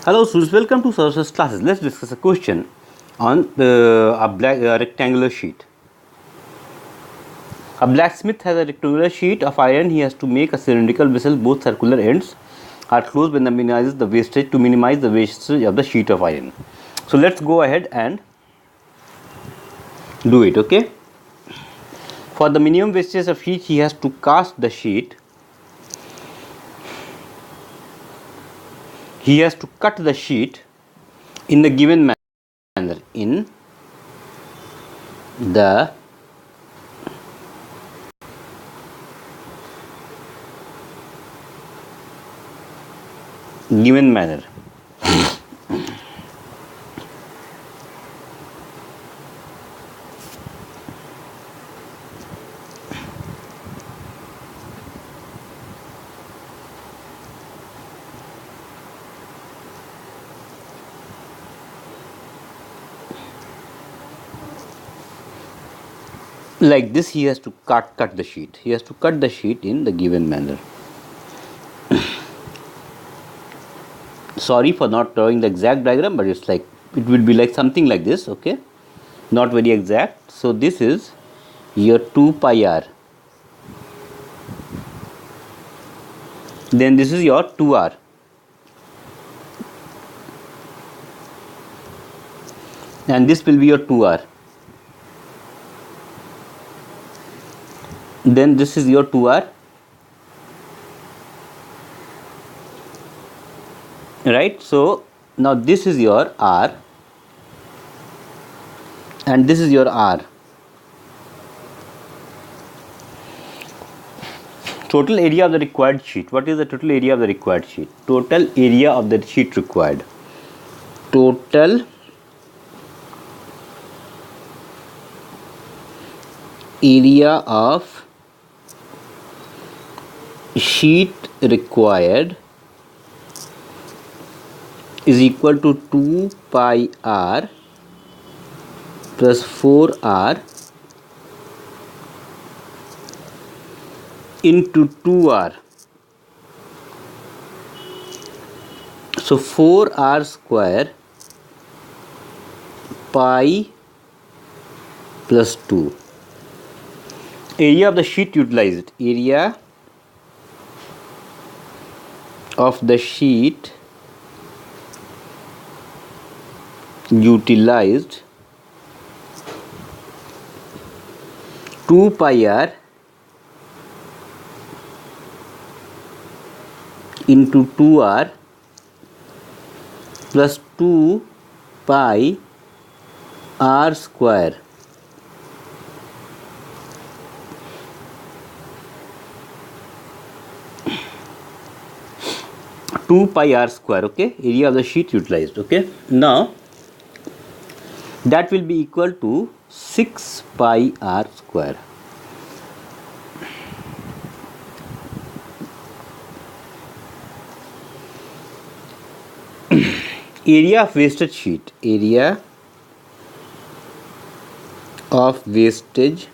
Hello students, welcome to Sourav classes. Let's discuss a question on a rectangular sheet. A blacksmith has a rectangular sheet of iron. He has to make a cylindrical vessel. Both circular ends are closed when minimizes the wastage of the sheet of iron. So let's go ahead and do it. Okay. For the minimum wastage of sheet, he has to cast the sheet. He has to cut the sheet in the given manner. In the given manner. Like this, he has to cut the sheet. He has to cut the sheet in the given manner. Sorry for not drawing the exact diagram, but it's like it will be like something like this. Okay, not very exact. So this is your 2 pi r. Then this is your 2r. And this will be your 2r. Then this is your 2r, right? So now this is your r and this is your r. Total area of the required sheet. What is the total area of the required sheet? Total area of the sheet required. Total area of sheet required is equal to 2 pi r plus 4r into 2r. So 4r square pi plus 2. Area of the sheet utilized. Area of the sheet utilized 2 pi r into 2r plus 2 pi r square. Pi r square. Okay, area of the sheet utilized. Okay, now that will be equal to 6 pi r square. Area of wasted sheet. Area of wastage